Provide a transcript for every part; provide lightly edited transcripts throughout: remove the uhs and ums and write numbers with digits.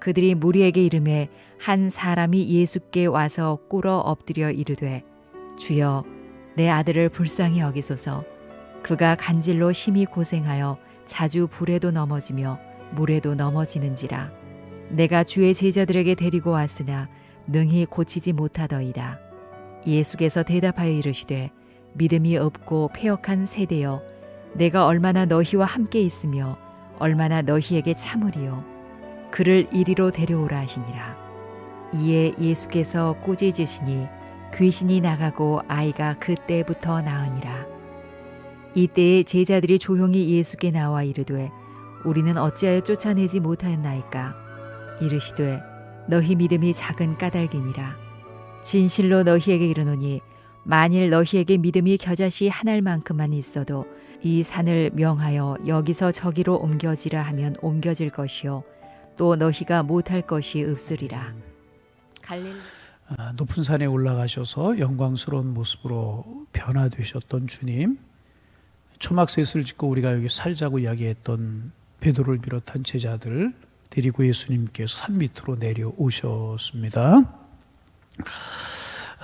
그들이 무리에게 이르매 한 사람이 예수께 와서 꿇어 엎드려 이르되 주여 내 아들을 불쌍히 여기소서. 그가 간질로 심히 고생하여 자주 불에도 넘어지며 물에도 넘어지는지라. 내가 주의 제자들에게 데리고 왔으나 능히 고치지 못하더이다. 예수께서 대답하여 이르시되 믿음이 없고 패역한 세대여, 내가 얼마나 너희와 함께 있으며 얼마나 너희에게 참으리요. 그를 이리로 데려오라 하시니라. 이에 예수께서 꾸짖으시니 귀신이 나가고 아이가 그때부터 나으니라. 이때에 제자들이 조용히 예수께 나와 이르되 우리는 어찌하여 쫓아내지 못하였나이까. 이르시되 너희 믿음이 작은 까닭이니라. 진실로 너희에게 이르노니 만일 너희에게 믿음이 겨자씨 한 알만큼만 있어도 이 산을 명하여 여기서 저기로 옮겨지라 하면 옮겨질 것이요 또 너희가 못할 것이 없으리라. 높은 산에 올라가셔서 영광스러운 모습으로 변화되셨던 주님, 초막셋을 짓고 우리가 여기 살자고 이야기했던 베드로를 비롯한 제자들 데리고 예수님께서 산 밑으로 내려오셨습니다.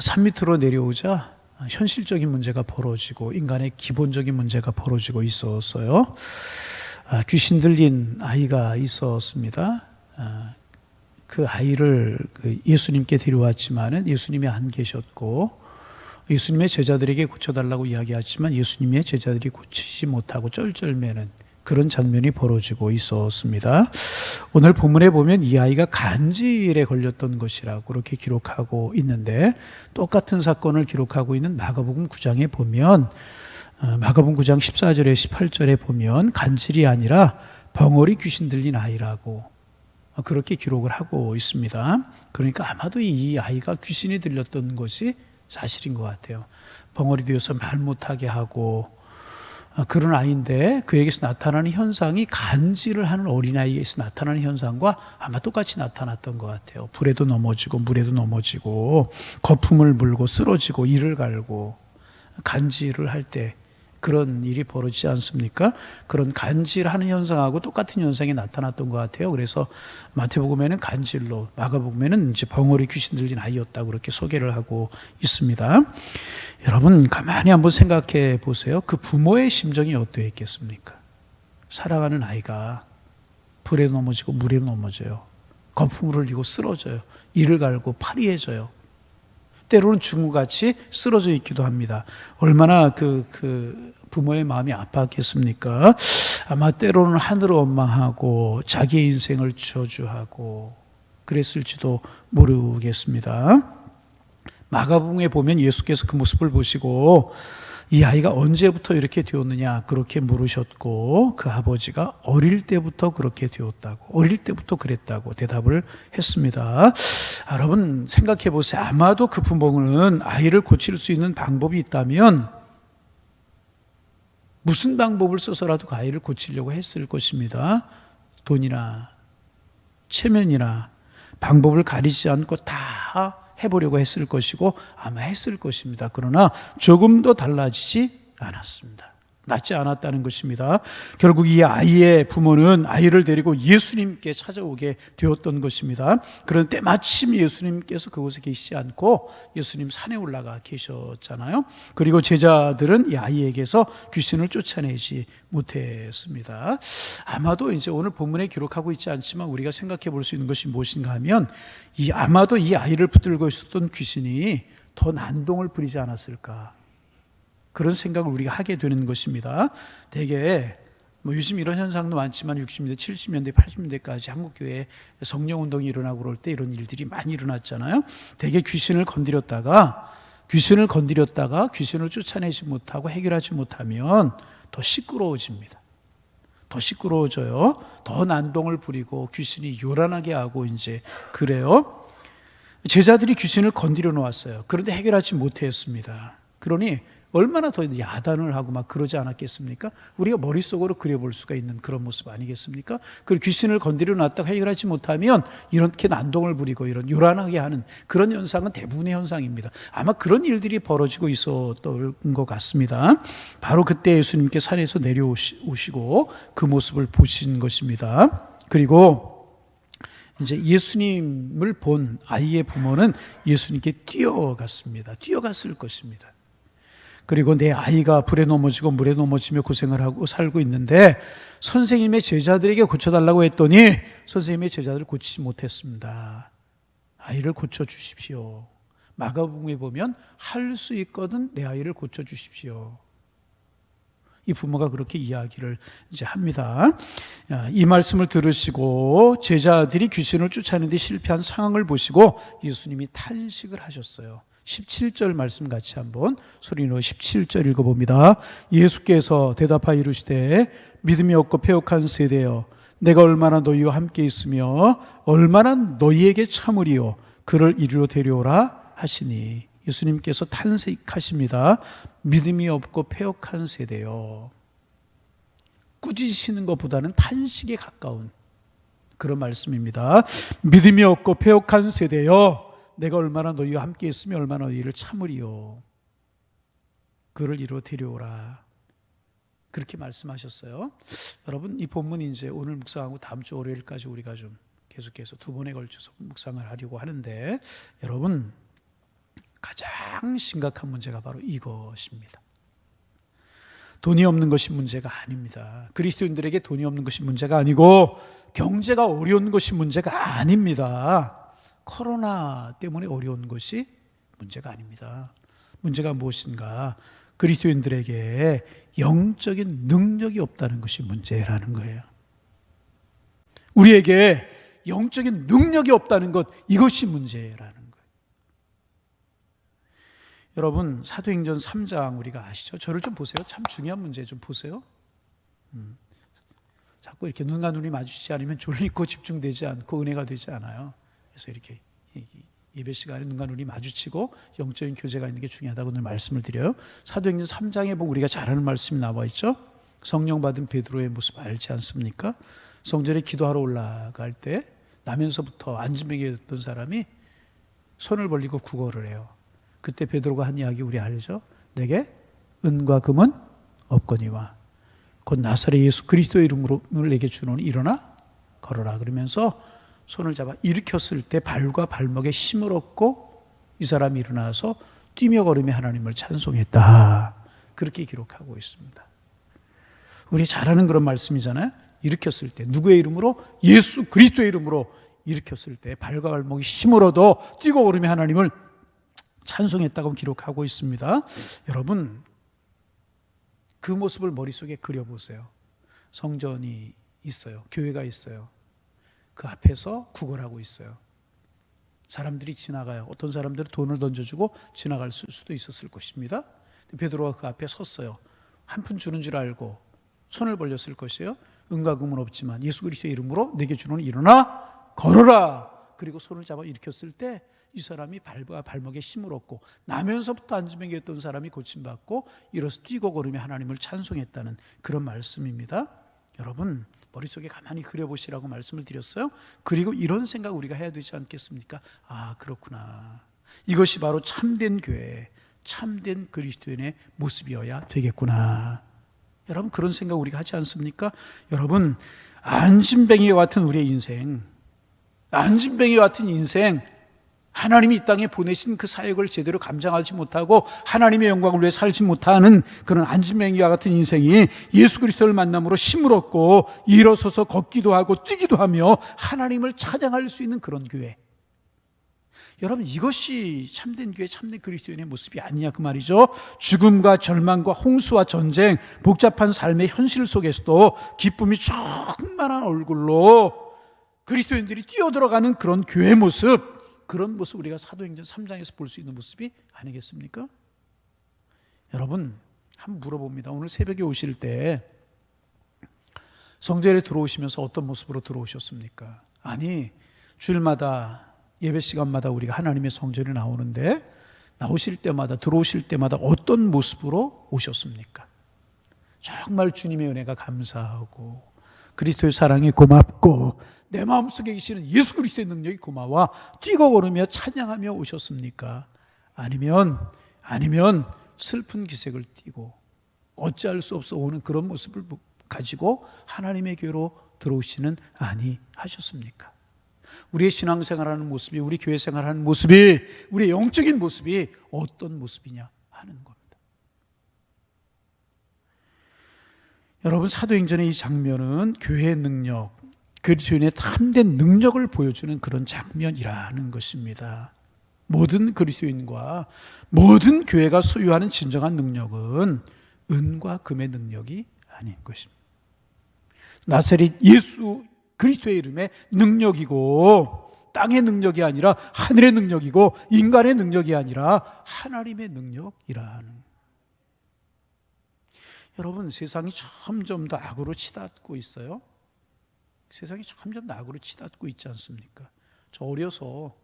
산 밑으로 내려오자 현실적인 문제가 벌어지고 인간의 기본적인 문제가 벌어지고 있었어요. 귀신 들린 아이가 있었습니다. 그 아이를 예수님께 데려왔지만은 예수님이 안 계셨고 예수님의 제자들에게 고쳐달라고 이야기하지만 예수님의 제자들이 고치지 못하고 쩔쩔매는 그런 장면이 벌어지고 있었습니다. 오늘 본문에 보면 이 아이가 간질에 걸렸던 것이라고 그렇게 기록하고 있는데, 똑같은 사건을 기록하고 있는 마가복음 9장에 보면 마가복음 9장 14절에 18절에 보면 간질이 아니라 벙어리 귀신 들린 아이라고 그렇게 기록을 하고 있습니다. 그러니까 아마도 이 아이가 귀신이 들렸던 것이 사실인 것 같아요. 벙어리 되어서 말 못하게 하고 그런 아이인데 그에게서 나타나는 현상이 간질을 하는 어린아이에서 나타나는 현상과 아마 똑같이 나타났던 것 같아요. 불에도 넘어지고 물에도 넘어지고 거품을 물고 쓰러지고 이를 갈고 간질을 할 때 그런 일이 벌어지지 않습니까? 그런 간질하는 현상하고 똑같은 현상이 나타났던 것 같아요. 그래서 마태복음에는 간질로, 마가복음에는 이제 벙어리 귀신 들린 아이였다고 그렇게 소개를 하고 있습니다. 여러분 가만히 한번 생각해 보세요. 그 부모의 심정이 어떠했겠습니까? 사랑하는 아이가 불에 넘어지고 물에 넘어져요. 거품을 흘리고 쓰러져요. 이를 갈고 파리해져요. 때로는 죽음같이 쓰러져 있기도 합니다. 얼마나 그 부모의 마음이 아팠겠습니까? 아마 때로는 하늘을 원망하고 자기의 인생을 저주하고 그랬을지도 모르겠습니다. 마가복음에 보면 예수께서 그 모습을 보시고 이 아이가 언제부터 이렇게 되었느냐 그렇게 물으셨고 그 아버지가 어릴 때부터 그렇게 되었다고, 어릴 때부터 그랬다고 대답을 했습니다. 여러분 생각해 보세요. 아마도 그 부모는 아이를 고칠 수 있는 방법이 있다면 무슨 방법을 써서라도 그 아이를 고치려고 했을 것입니다. 돈이나 체면이나 방법을 가리지 않고 다 해보려고 했을 것이고 아마 했을 것입니다. 그러나 조금도 달라지지 않았습니다. 낫지 않았다는 것입니다. 결국 이 아이의 부모는 아이를 데리고 예수님께 찾아오게 되었던 것입니다. 그런데 마침 예수님께서 그곳에 계시지 않고 예수님 산에 올라가 계셨잖아요. 그리고 제자들은 이 아이에게서 귀신을 쫓아내지 못했습니다. 아마도 이제 오늘 본문에 기록하고 있지 않지만 우리가 생각해 볼 수 있는 것이 무엇인가 하면 아마도 이 아이를 붙들고 있었던 귀신이 더 난동을 부리지 않았을까, 그런 생각을 우리가 하게 되는 것입니다. 대개 요즘 이런 현상도 많지만 60년대, 70년대, 80년대까지 한국교회에 성령운동이 일어나고 그럴 때 이런 일들이 많이 일어났잖아요. 대개 귀신을 건드렸다가 귀신을 쫓아내지 못하고 해결하지 못하면 더 시끄러워집니다. 더 시끄러워져요. 더 난동을 부리고 귀신이 요란하게 하고 이제 그래요. 제자들이 귀신을 건드려 놓았어요. 그런데 해결하지 못했습니다. 그러니 얼마나 더 야단을 하고 막 그러지 않았겠습니까? 우리가 머릿속으로 그려볼 수가 있는 그런 모습 아니겠습니까? 그 귀신을 건드려 놨다가 해결하지 못하면 이렇게 난동을 부리고 이런 요란하게 하는 그런 현상은 대부분의 현상입니다. 아마 그런 일들이 벌어지고 있었던 것 같습니다. 바로 그때 예수님께 산에서 내려오시고 그 모습을 보신 것입니다. 그리고 이제 예수님을 본 아이의 부모는 예수님께 뛰어갔습니다. 뛰어갔을 것입니다. 그리고 내 아이가 불에 넘어지고 물에 넘어지며 고생을 하고 살고 있는데 선생님의 제자들에게 고쳐달라고 했더니 선생님의 제자들을 고치지 못했습니다. 아이를 고쳐주십시오. 마가복음에 보면 할 수 있거든 내 아이를 고쳐주십시오. 이 부모가 그렇게 이야기를 이제 합니다. 이 말씀을 들으시고 제자들이 귀신을 쫓아내는데 실패한 상황을 보시고 예수님이 탄식을 하셨어요. 17절 말씀 같이 한번 소리로 17절 읽어봅니다. 예수께서 대답하여 이르시되 믿음이 없고 패역한 세대여 내가 얼마나 너희와 함께 있으며 얼마나 너희에게 참으리요 그를 이리로 데려오라 하시니 예수님께서 탄식하십니다. 믿음이 없고 패역한 세대요. 꾸짖으시는 것보다는 탄식에 가까운 그런 말씀입니다. 믿음이 없고 패역한 세대요. 내가 얼마나 너희와 함께 있으며 얼마나 너희를 참으리요. 그를 이리로 데려오라. 그렇게 말씀하셨어요. 여러분 이 본문 이제 오늘 묵상하고 다음 주 월요일까지 우리가 좀 계속해서 두 번에 걸쳐서 묵상을 하려고 하는데 여러분 가장 심각한 문제가 바로 이것입니다. 돈이 없는 것이 문제가 아닙니다. 그리스도인들에게 돈이 없는 것이 문제가 아니고 경제가 어려운 것이 문제가 아닙니다. 코로나 때문에 어려운 것이 문제가 아닙니다. 문제가 무엇인가? 그리스도인들에게 영적인 능력이 없다는 것이 문제라는 거예요. 우리에게 영적인 능력이 없다는 것, 이것이 문제라는 거예요. 여러분 사도행전 3장 우리가 아시죠? 저를 좀 보세요. 참 중요한 문제 좀 보세요. 자꾸 이렇게 눈과 눈이 마주치지 않으면 졸리고 집중되지 않고 은혜가 되지 않아요. 그래서 이렇게 예배 시간에 눈과 눈이 마주치고 영적인 교제가 있는 게 중요하다고 오늘 말씀을 드려요. 사도행전 3장에 보면 우리가 잘 아는 말씀이 나와 있죠. 성령 받은 베드로의 모습 알지 않습니까? 성전에 기도하러 올라갈 때 나면서부터 안진뱅이였던 사람이 손을 벌리고 구걸을 해요. 그때 베드로가 한 이야기 우리 알죠? 내게 은과 금은 없거니와 곧 나사렛 예수 그리스도의 이름으로 내게 주노니 일어나 걸어라. 그러면서 손을 잡아 일으켰을 때 발과 발목에 힘을 얻고 이 사람이 일어나서 뛰며 걸으며 하나님을 찬송했다. 그렇게 기록하고 있습니다. 우리 잘 아는 그런 말씀이잖아요. 일으켰을 때 누구의 이름으로? 예수 그리스도의 이름으로 일으켰을 때 발과 발목에 힘을 얻어 뛰고 걸으며 하나님을 찬송했다고 기록하고 있습니다. 여러분 그 모습을 머릿속에 그려보세요. 성전이 있어요. 교회가 있어요. 그 앞에서 구걸하고 있어요. 사람들이 지나가요. 어떤 사람들은 돈을 던져주고 지나갈 수도 있었을 것입니다. 베드로가 그 앞에 섰어요. 한 푼 주는 줄 알고 손을 벌렸을 것이에요. 은과 금은 없지만 예수 그리스도의 이름으로 내게 주노니 일어나 걸어라. 그리고 손을 잡아 일으켰을 때 이 사람이 발과 발목에 힘을 얻고 나면서부터 안진뱅이였던 사람이 고침받고 일어서 뛰고 걸으며 하나님을 찬송했다는 그런 말씀입니다. 여러분 머릿속에 가만히 그려보시라고 말씀을 드렸어요. 그리고 이런 생각 우리가 해야 되지 않겠습니까? 아 그렇구나. 이것이 바로 참된 교회, 참된 그리스도인의 모습이어야 되겠구나. 여러분 그런 생각 우리가 하지 않습니까? 여러분 안진뱅이와 같은 우리의 인생, 안진뱅이와 같은 인생, 하나님이 이 땅에 보내신 그 사역을 제대로 감당하지 못하고 하나님의 영광을 위해 살지 못하는 그런 안진뱅이와 같은 인생이 예수 그리스도를 만남으로 힘을 얻고 일어서서 걷기도 하고 뛰기도 하며 하나님을 찬양할 수 있는 그런 교회. 여러분 이것이 참된 교회, 참된 그리스도인의 모습이 아니냐 그 말이죠. 죽음과 절망과 홍수와 전쟁, 복잡한 삶의 현실 속에서도 기쁨이 충만한 얼굴로 그리스도인들이 뛰어들어가는 그런 교회 모습, 그런 모습 우리가 사도행전 3장에서 볼 수 있는 모습이 아니겠습니까? 여러분 한번 물어봅니다. 오늘 새벽에 오실 때 성전에 들어오시면서 어떤 모습으로 들어오셨습니까? 아니 주일마다 예배 시간마다 우리가 하나님의 성전에 나오는데 나오실 때마다 들어오실 때마다 어떤 모습으로 오셨습니까? 정말 주님의 은혜가 감사하고 그리스도의 사랑이 고맙고 내 마음속에 계시는 예수 그리스도의 능력이 고마워 뛰고 걸으며 찬양하며 오셨습니까? 아니면 슬픈 기색을 띠고 어찌할 수 없어 오는 그런 모습을 가지고 하나님의 교회로 들어오시는 아니하셨습니까? 우리의 신앙생활하는 모습이, 우리 교회 생활하는 모습이, 우리의 영적인 모습이 어떤 모습이냐 하는 겁니다. 여러분, 사도행전의 이 장면은 교회의 능력, 그리스도인의 참된 능력을 보여주는 그런 장면이라는 것입니다. 모든 그리스도인과 모든 교회가 소유하는 진정한 능력은 은과 금의 능력이 아닌 것입니다. 나사렛 예수 그리스도의 이름의 능력이고, 땅의 능력이 아니라 하늘의 능력이고, 인간의 능력이 아니라 하나님의 능력이라는. 여러분, 세상이 점점 더 악으로 치닫고 있어요. 세상이 점점 더 악으로 치닫고 있지 않습니까? 저 어려서,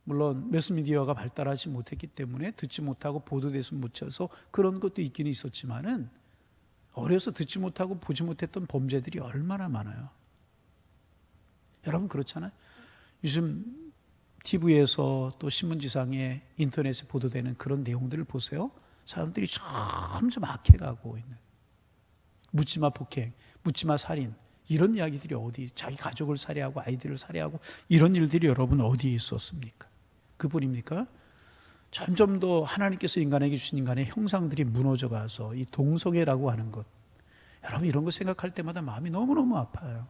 물론 매스미디어가 발달하지 못했기 때문에 듣지 못하고 보도돼서 못쳐서 그런 것도 있기는 있었지만은, 어려서 듣지 못하고 보지 못했던 범죄들이 얼마나 많아요. 여러분, 그렇잖아요. 요즘 TV에서 또 신문지상에, 인터넷에 보도되는 그런 내용들을 보세요. 사람들이 점점 악해가고 있는, 묻지마 폭행, 묻지마 살인, 이런 이야기들이 어디, 자기 가족을 살해하고 아이들을 살해하고 이런 일들이 여러분 어디에 있었습니까? 그뿐입니까? 점점 더 하나님께서 인간에게 주신 인간의 형상들이 무너져가서 이 동성애라고 하는 것, 여러분 이런 거 생각할 때마다 마음이 너무너무 아파요.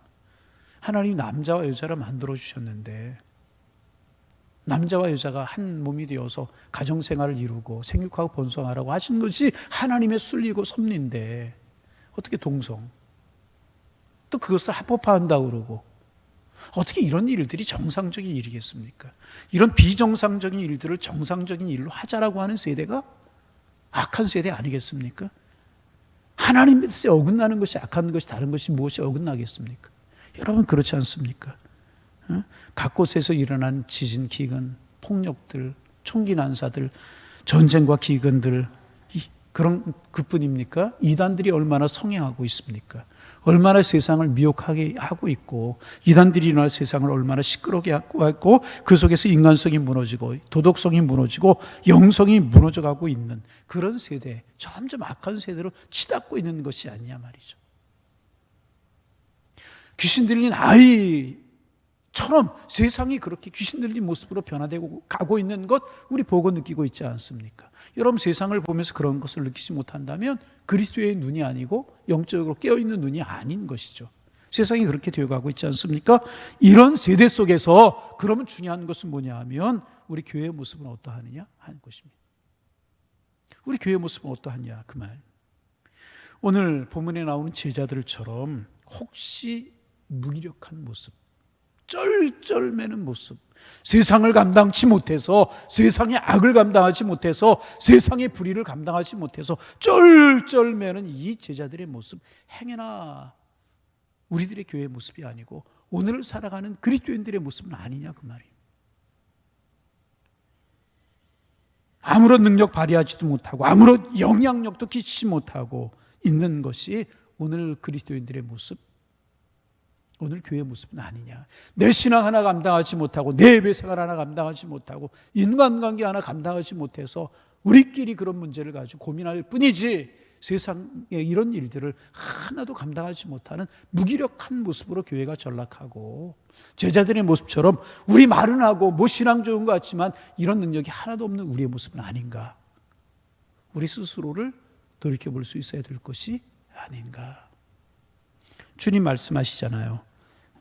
하나님이 남자와 여자를 만들어 주셨는데, 남자와 여자가 한 몸이 되어서 가정생활을 이루고 생육하고 번성하라고 하신 것이 하나님의 순리고 섭리인데, 어떻게 동성, 또 그것을 합법화한다고 그러고, 어떻게 이런 일들이 정상적인 일이겠습니까? 이런 비정상적인 일들을 정상적인 일로 하자라고 하는 세대가 악한 세대 아니겠습니까? 하나님의 뜻에 어긋나는 것이 악한 것이, 다른 것이 무엇이 어긋나겠습니까? 여러분, 그렇지 않습니까? 각 곳에서 일어난 지진, 기근, 폭력들, 총기 난사들, 전쟁과 기근들, 그런 그뿐입니까? 이단들이 얼마나 성행하고 있습니까? 얼마나 세상을 미혹하게 하고 있고, 이단들이 일어나 세상을 얼마나 시끄럽게 하고 있고, 그 속에서 인간성이 무너지고 도덕성이 무너지고 영성이 무너져가고 있는 그런 세대, 점점 악한 세대로 치닫고 있는 것이 아니냐 말이죠. 귀신 들린 아이처럼 세상이 그렇게 귀신 들린 모습으로 변화되고 가고 있는 것, 우리 보고 느끼고 있지 않습니까? 여러분, 세상을 보면서 그런 것을 느끼지 못한다면 그리스도의 눈이 아니고 영적으로 깨어있는 눈이 아닌 것이죠. 세상이 그렇게 되어가고 있지 않습니까? 이런 세대 속에서 그러면 중요한 것은 뭐냐 하면, 우리 교회의 모습은 어떠하느냐 하는 것입니다. 우리 교회의 모습은 어떠하냐, 그 말. 오늘 본문에 나오는 제자들처럼 혹시 무기력한 모습, 쩔쩔매는 모습, 세상을 감당치 못해서, 세상의 악을 감당하지 못해서, 세상의 불의를 감당하지 못해서 쩔쩔매는 이 제자들의 모습, 행여나 우리들의 교회의 모습이 아니고 오늘 살아가는 그리스도인들의 모습은 아니냐, 그 말이에요. 아무런 능력 발휘하지도 못하고 아무런 영향력도 끼치지 못하고 있는 것이 오늘 그리스도인들의 모습, 오늘 교회의 모습은 아니냐. 내 신앙 하나 감당하지 못하고, 내 예배 생활 하나 감당하지 못하고, 인간관계 하나 감당하지 못해서 우리끼리 그런 문제를 가지고 고민할 뿐이지, 세상에 이런 일들을 하나도 감당하지 못하는 무기력한 모습으로 교회가 전락하고, 제자들의 모습처럼 우리 말은 하고 뭐 신앙 좋은 것 같지만 이런 능력이 하나도 없는 우리의 모습은 아닌가. 우리 스스로를 돌이켜볼 수 있어야 될 것이 아닌가. 주님 말씀하시잖아요.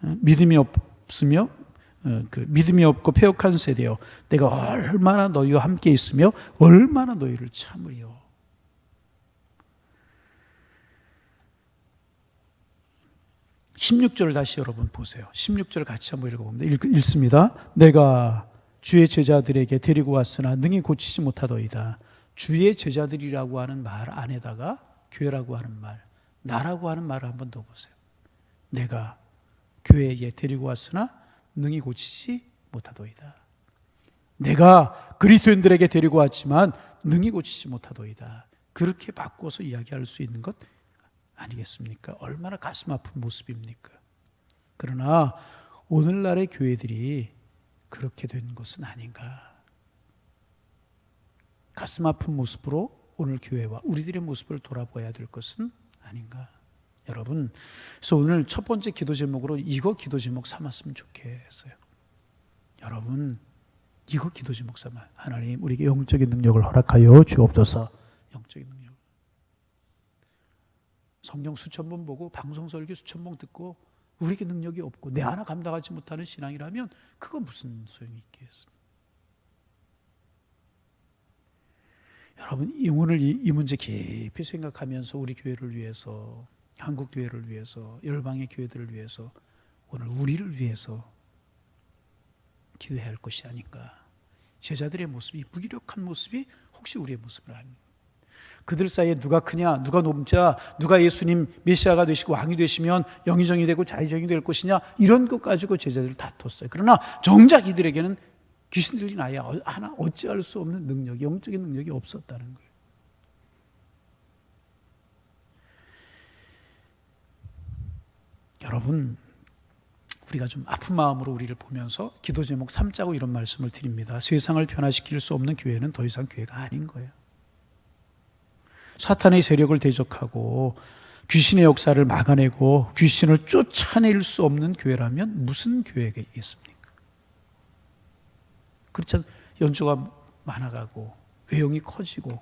믿음이 없으며 믿음이 없고 패역한 세대여, 내가 얼마나 너희와 함께 있으며 얼마나 너희를 참으리요. 16절을 다시 여러분 보세요. 16절 같이 한번 읽어봅니다. 읽습니다. 내가 주의 제자들에게 데리고 왔으나 능히 고치지 못하더이다. 주의 제자들이라고 하는 말 안에다가 교회라고 하는 말, 나라고 하는 말을 한번 더 보세요. 내가 교회에게 데리고 왔으나 능히 고치지 못하더이다. 내가 그리스도인들에게 데리고 왔지만 능히 고치지 못하더이다. 그렇게 바꿔서 이야기할 수 있는 것 아니겠습니까? 얼마나 가슴 아픈 모습입니까? 그러나 오늘날의 교회들이 그렇게 된 것은 아닌가. 가슴 아픈 모습으로 오늘 교회와 우리들의 모습을 돌아봐야 될 것은 아닌가. 여러분, 그래서 오늘 첫 번째 기도 제목으로 이거 기도 제목 삼았으면 좋겠어요. 여러분, 이거 기도 제목 삼아. 하나님, 우리에게 영적인 능력을 허락하여 주옵소서. 영적인 능력. 성경 수천 번 보고 방송 설교 수천 번 듣고 우리에게 능력이 없고 내 하나 감당하지 못하는 신앙이라면 그거 무슨 소용이 있겠습니까? 여러분, 오늘 이 문제 깊이 생각하면서 우리 교회를 위해서, 한국 교회를 위해서, 열방의 교회들을 위해서, 오늘 우리를 위해서 기도해야 할 것이 아닌가. 제자들의 모습이, 무기력한 모습이 혹시 우리의 모습을 아닌가. 그들 사이에 누가 크냐, 누가 높자, 누가 예수님 메시아가 되시고 왕이 되시면 영의정이 되고 자의정이 될 것이냐, 이런 것 가지고 제자들을 다퉜어요. 그러나 정작 이들에게는 귀신 들린 아이 하나 어찌할 수 없는 능력, 영적인 능력이 없었다는 거예요. 여러분, 우리가 좀 아픈 마음으로 우리를 보면서 기도 제목 삼자고 이런 말씀을 드립니다. 세상을 변화시킬 수 없는 교회는 더 이상 교회가 아닌 거예요. 사탄의 세력을 대적하고 귀신의 역사를 막아내고 귀신을 쫓아낼 수 없는 교회라면 무슨 교회가 있겠습니까? 그렇죠. 연주가 많아가고 외형이 커지고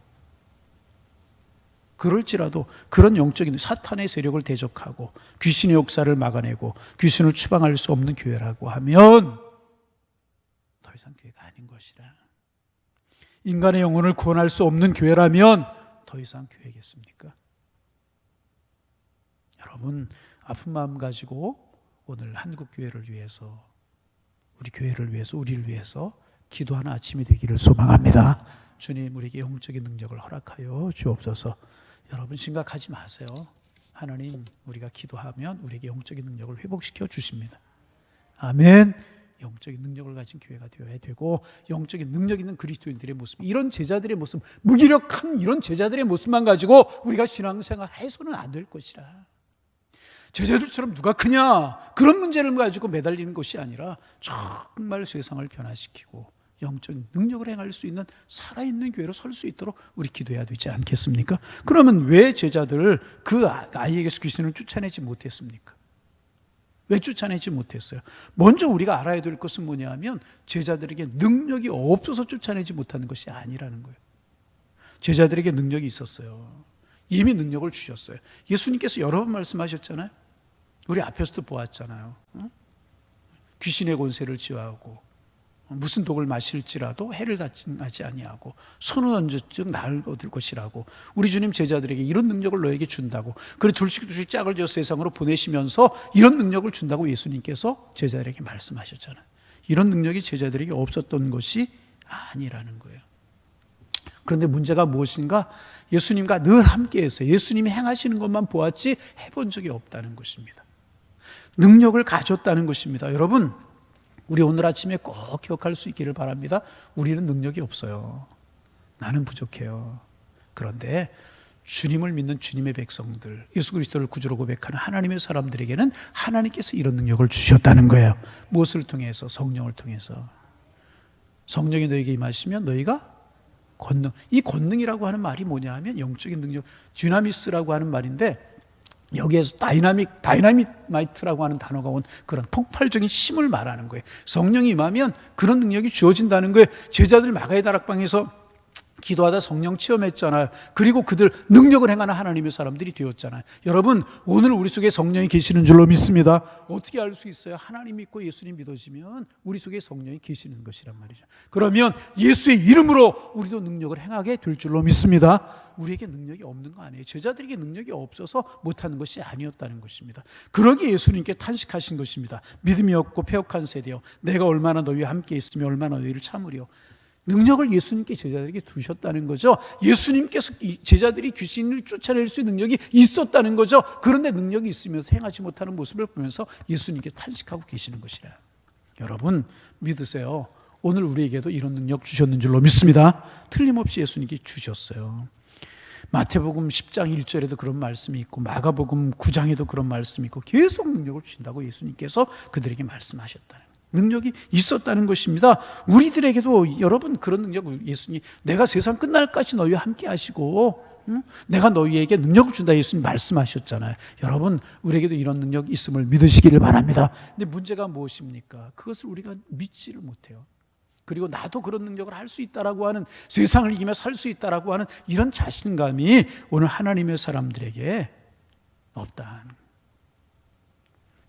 그럴지라도 그런 영적인 사탄의 세력을 대적하고 귀신의 역사를 막아내고 귀신을 추방할 수 없는 교회라고 하면 더 이상 교회가 아닌 것이라. 인간의 영혼을 구원할 수 없는 교회라면 더 이상 교회겠습니까? 여러분, 아픈 마음 가지고 오늘 한국 교회를 위해서, 우리 교회를 위해서, 우리를 위해서 기도하는 아침이 되기를 소망합니다. 주님, 우리에게 영적인 능력을 허락하여 주옵소서. 여러분, 심각하지 마세요. 하나님, 우리가 기도하면 우리에게 영적인 능력을 회복시켜 주십니다. 아멘. 영적인 능력을 가진 교회가 되어야 되고, 영적인 능력 있는 그리스도인들의 모습, 이런 제자들의 모습, 무기력한 이런 제자들의 모습만 가지고 우리가 신앙생활 해서는 안 될 것이라. 제자들처럼 누가 크냐, 그런 문제를 가지고 매달리는 것이 아니라 정말 세상을 변화시키고 영적인 능력을 행할 수 있는 살아있는 교회로 설 수 있도록 우리 기도해야 되지 않겠습니까? 그러면 왜 제자들을 그 아이에게서 귀신을 쫓아내지 못했습니까? 왜 쫓아내지 못했어요? 먼저 우리가 알아야 될 것은 뭐냐 하면 제자들에게 능력이 없어서 쫓아내지 못하는 것이 아니라는 거예요. 제자들에게 능력이 있었어요. 이미 능력을 주셨어요. 예수님께서 여러 번 말씀하셨잖아요. 우리 앞에서도 보았잖아요. 귀신의 권세를 지화하고 무슨 독을 마실지라도 해를 당하지 아니하고 손은 언제쯤 나을 얻을 것이라고 우리 주님 제자들에게 이런 능력을 너에게 준다고, 그리고 둘씩 짝을 지어 세상으로 보내시면서 이런 능력을 준다고 예수님께서 제자들에게 말씀하셨잖아요. 이런 능력이 제자들에게 없었던 것이 아니라는 거예요. 그런데 문제가 무엇인가? 예수님과 늘 함께했어요. 예수님이 행하시는 것만 보았지 해본 적이 없다는 것입니다. 능력을 가졌다는 것입니다. 여러분, 우리 오늘 아침에 꼭 기억할 수 있기를 바랍니다. 우리는 능력이 없어요. 나는 부족해요. 그런데 주님을 믿는 주님의 백성들, 예수 그리스도를 구주로 고백하는 하나님의 사람들에게는 하나님께서 이런 능력을 주셨다는 거예요. 무엇을 통해서? 성령을 통해서. 성령이 너에게 임하시면 너희가 권능, 이 권능이라고 하는 말이 뭐냐 하면 영적인 능력, dynamis라고 하는 말인데 여기에서 다이나미트라고 하는 단어가 온 그런 폭발적인 힘을 말하는 거예요. 성령이 임하면 그런 능력이 주어진다는 거예요. 제자들 마가의 다락방에서 기도하다 성령 체험했잖아요. 그리고 그들 능력을 행하는 하나님의 사람들이 되었잖아요. 여러분, 오늘 우리 속에 성령이 계시는 줄로 믿습니다. 어떻게 알 수 있어요? 하나님 믿고 예수님 믿어지면 우리 속에 성령이 계시는 것이란 말이죠. 그러면 예수의 이름으로 우리도 능력을 행하게 될 줄로 믿습니다. 우리에게 능력이 없는 거 아니에요. 제자들에게 능력이 없어서 못하는 것이 아니었다는 것입니다. 그러기에 예수님께 탄식하신 것입니다. 믿음이 없고 패역한 세대여, 내가 얼마나 너희와 함께 있으며 얼마나 너희를 참으리요. 능력을 예수님께 제자들에게 두셨다는 거죠. 예수님께서 제자들이 귀신을 쫓아낼 수 있는 능력이 있었다는 거죠. 그런데 능력이 있으면서 행하지 못하는 모습을 보면서 예수님께 탄식하고 계시는 것이라. 여러분, 믿으세요. 오늘 우리에게도 이런 능력 주셨는 줄로 믿습니다. 틀림없이 예수님께 주셨어요. 마태복음 10장 1절에도 그런 말씀이 있고 마가복음 9장에도 그런 말씀이 있고 계속 능력을 주신다고 예수님께서 그들에게 말씀하셨다는, 능력이 있었다는 것입니다. 우리들에게도 여러분 그런 능력, 예수님 내가 세상 끝날까지 너희와 함께 하시고 내가 너희에게 능력을 준다 예수님 말씀하셨잖아요. 여러분 우리에게도 이런 능력이 있음을 믿으시기를 바랍니다. 근데 문제가 무엇입니까? 그것을 우리가 믿지를 못해요. 그리고 나도 그런 능력을 할 수 있다라고 하는, 세상을 이기며 살 수 있다라고 하는 이런 자신감이 오늘 하나님의 사람들에게 없다.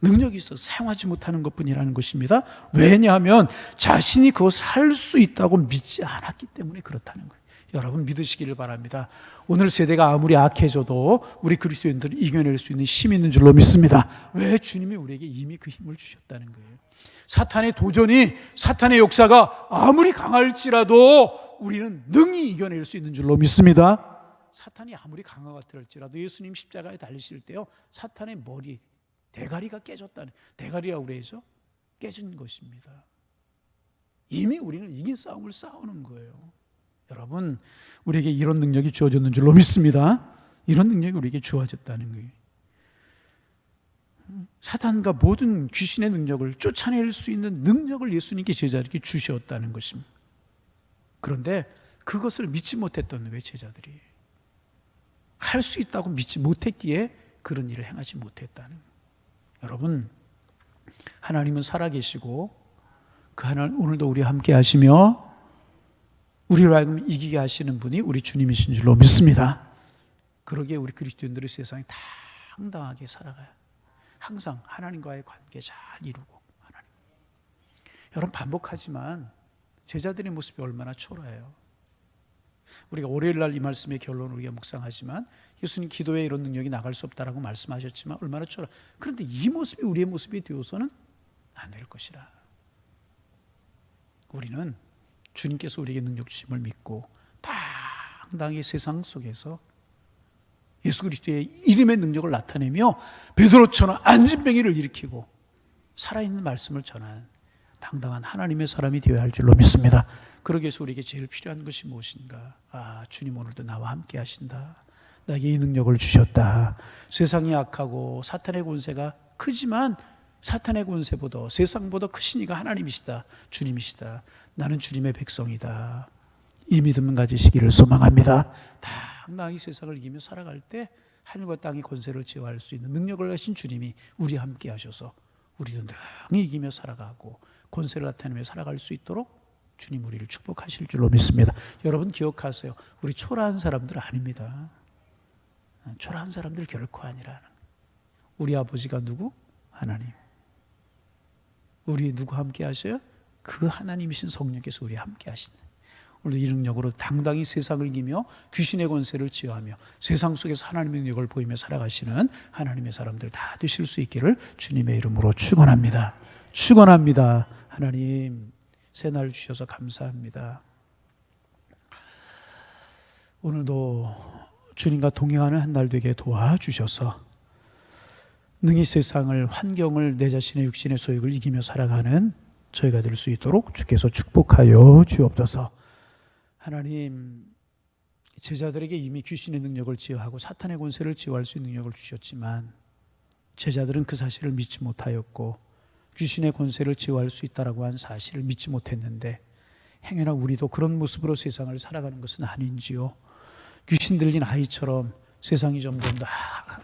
능력이 있어 사용하지 못하는 것뿐이라는 것입니다. 왜냐하면 자신이 그것을 할 수 있다고 믿지 않았기 때문에 그렇다는 거예요. 여러분 믿으시기를 바랍니다. 오늘 세대가 아무리 악해져도 우리 그리스도인들은 이겨낼 수 있는 힘이 있는 줄로 믿습니다. 왜? 주님이 우리에게 이미 그 힘을 주셨다는 거예요. 사탄의 도전이, 사탄의 역사가 아무리 강할지라도 우리는 능히 이겨낼 수 있는 줄로 믿습니다. 사탄이 아무리 강한 것 같을지라도 예수님 십자가에 달리실 때요, 사탄의 머리, 대가리가 깨졌다는, 대가리라고 그래야죠, 깨진 것입니다. 이미 우리는 이긴 싸움을 싸우는 거예요. 여러분 우리에게 이런 능력이 주어졌는 줄로 믿습니다. 이런 능력이 우리에게 주어졌다는 거예요. 사탄과 모든 귀신의 능력을 쫓아낼 수 있는 능력을 예수님께 제자들에게 주셨다는 것입니다. 그런데 그것을 믿지 못했던 거예요. 제자들이 할 수 있다고 믿지 못했기에 그런 일을 행하지 못했다는 거예요. 여러분 하나님은 살아계시고 그 하나님 오늘도 우리와 함께 하시며 우리로 하여금 이기게 하시는 분이 우리 주님이신 줄로 믿습니다. 그러기에 우리 그리스도인들의 세상에 당당하게 살아가요. 항상 하나님과의 관계 잘 이루고. 하나님. 여러분 반복하지만 제자들의 모습이 얼마나 초라해요. 우리가 월요일 날 이 말씀의 결론을 우리가 묵상하지만 예수님 기도에 이런 능력이 나갈 수 없다라고 말씀하셨지만 얼마나 초라. 그런데 이 모습이 우리의 모습이 되어서는 안 될 것이라. 우리는 주님께서 우리에게 능력 주심을 믿고 당당히 세상 속에서 예수 그리스도의 이름의 능력을 나타내며 베드로처럼 안진뱅이를 일으키고 살아있는 말씀을 전하는 당당한 하나님의 사람이 되어야 할 줄로 믿습니다. 그러기 위해서 우리에게 제일 필요한 것이 무엇인가? 주님 오늘도 나와 함께 하신다. 나에게 이 능력을 주셨다. 세상이 악하고 사탄의 권세가 크지만 사탄의 권세보다 세상보다 크신 이가 하나님이시다. 주님이시다. 나는 주님의 백성이다. 이 믿음을 가지시기를 소망합니다. 당당히 세상을 이기며 살아갈 때 하늘과 땅의 권세를 제어할 수 있는 능력을 가신 주님이 우리와 함께 하셔서 우리도 능히 이기며 살아가고 권세를 나타내며 살아갈 수 있도록 주님 우리를 축복하실 줄로 믿습니다. 여러분 기억하세요. 우리 초라한 사람들 아닙니다. 초라한 사람들 결코 아니라는. 우리 아버지가 누구? 하나님. 우리 누구 함께 하셔요? 그 하나님이신 성령께서 우리와 함께 하신다. 오늘도 이 능력으로 당당히 세상을 이기며 귀신의 권세를 제어하며 세상 속에서 하나님의 능력을 보이며 살아가시는 하나님의 사람들 다 되실 수 있기를 주님의 이름으로 축원합니다. 축원합니다. 하나님 새날 주셔서 감사합니다. 오늘도 주님과 동행하는 한 날 되게 도와주셔서 능히 세상을, 환경을, 내 자신의 육신의 소욕을 이기며 살아가는 저희가 될 수 있도록 주께서 축복하여 주옵소서. 하나님, 제자들에게 이미 귀신의 능력을 제어하고 사탄의 권세를 제어할 수 있는 능력을 주셨지만 제자들은 그 사실을 믿지 못하였고 귀신의 권세를 제어할 수 있다라고 한 사실을 믿지 못했는데 행여나 우리도 그런 모습으로 세상을 살아가는 것은 아닌지요. 귀신 들린 아이처럼 세상이 점점 더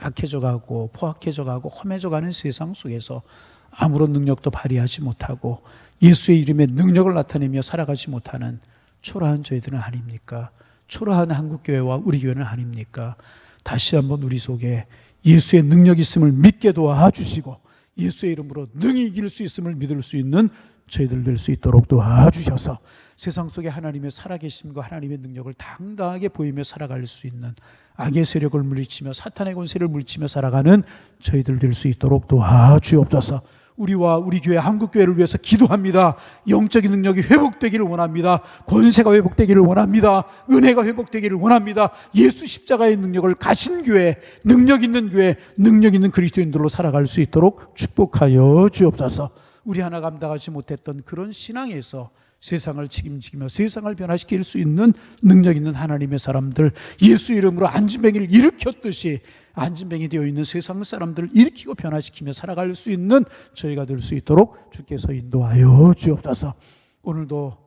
악해져 가고 포악해져 가고 험해져 가는 세상 속에서 아무런 능력도 발휘하지 못하고 예수의 이름의 능력을 나타내며 살아가지 못하는 초라한 저희들은 아닙니까? 초라한 한국교회와 우리 교회는 아닙니까? 다시 한번 우리 속에 예수의 능력이 있음을 믿게 도와주시고 예수의 이름으로 능히 이길 수 있음을 믿을 수 있는 저희들 될 수 있도록 도와주셔서 세상 속에 하나님의 살아계심과 하나님의 능력을 당당하게 보이며 살아갈 수 있는 악의 세력을 물리치며 사탄의 권세를 물리치며 살아가는 저희들 될 수 있도록 도와주옵소서. 우리와 우리 교회 한국교회를 위해서 기도합니다. 영적인 능력이 회복되기를 원합니다. 권세가 회복되기를 원합니다. 은혜가 회복되기를 원합니다. 예수 십자가의 능력을 가진 교회, 능력 있는 교회, 능력 있는 그리스도인들로 살아갈 수 있도록 축복하여 주옵소서. 우리 하나 감당하지 못했던 그런 신앙에서 세상을 책임지며 세상을 변화시킬 수 있는 능력 있는 하나님의 사람들, 예수 이름으로 안진뱅이를 일으켰듯이 안진뱅이 되어 있는 세상 사람들을 일으키고 변화시키며 살아갈 수 있는 저희가 될 수 있도록 주께서 인도하여 주옵소서. 오늘도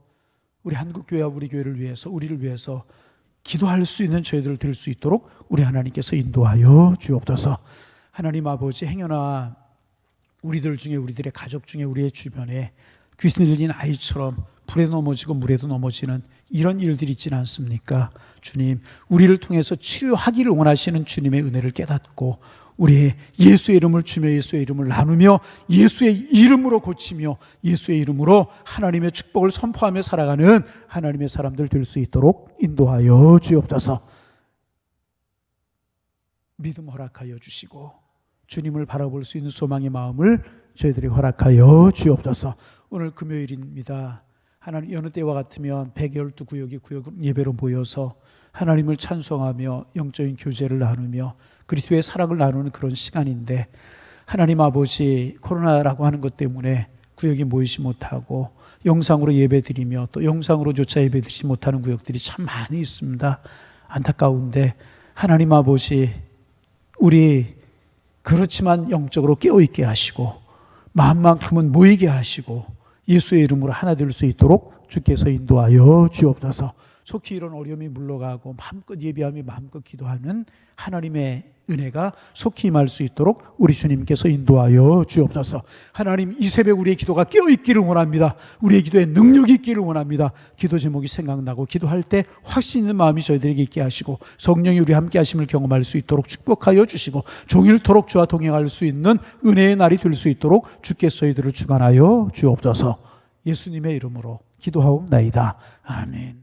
우리 한국교회와 우리 교회를 위해서, 우리를 위해서 기도할 수 있는 저희들 될 수 있도록 우리 하나님께서 인도하여 주옵소서. 하나님 아버지, 행여나 우리들 중에, 우리들의 가족 중에, 우리의 주변에 귀신 들린 아이처럼 불에 넘어지고 물에도 넘어지는 이런 일들이 있지는 않습니까? 주님, 우리를 통해서 치료하기를 원하시는 주님의 은혜를 깨닫고 우리의 예수의 이름을 주며 예수의 이름을 나누며 예수의 이름으로 고치며 예수의 이름으로 하나님의 축복을 선포하며 살아가는 하나님의 사람들 될 수 있도록 인도하여 주옵소서. 믿음 허락하여 주시고 주님을 바라볼 수 있는 소망의 마음을 저희들이 허락하여 주옵소서. 오늘 금요일입니다. 하나님, 여느 때와 같으면 112구역이 구역 예배로 모여서 하나님을 찬송하며 영적인 교제를 나누며 그리스도의 사랑을 나누는 그런 시간인데, 하나님 아버지, 코로나라고 하는 것 때문에 구역이 모이지 못하고 영상으로 예배드리며 또 영상으로조차 예배드리지 못하는 구역들이 참 많이 있습니다. 안타까운데 하나님 아버지, 우리 그렇지만 영적으로 깨어있게 하시고 마음만큼은 모이게 하시고 예수의 이름으로 하나 될 수 있도록 주께서 인도하여 주옵소서. 속히 이런 어려움이 물러가고 마음껏 예배하며 마음껏 기도하는 하나님의 은혜가 속히 임할 수 있도록 우리 주님께서 인도하여 주옵소서. 하나님, 이 새벽 우리의 기도가 깨어있기를 원합니다. 우리의 기도에 능력이 있기를 원합니다. 기도 제목이 생각나고 기도할 때 확신 있는 마음이 저희들에게 있게 하시고 성령이 우리 함께 하심을 경험할 수 있도록 축복하여 주시고 종일토록 주와 동행할 수 있는 은혜의 날이 될 수 있도록 주께서 저희들을 주관하여 주옵소서. 예수님의 이름으로 기도하옵나이다. 아멘.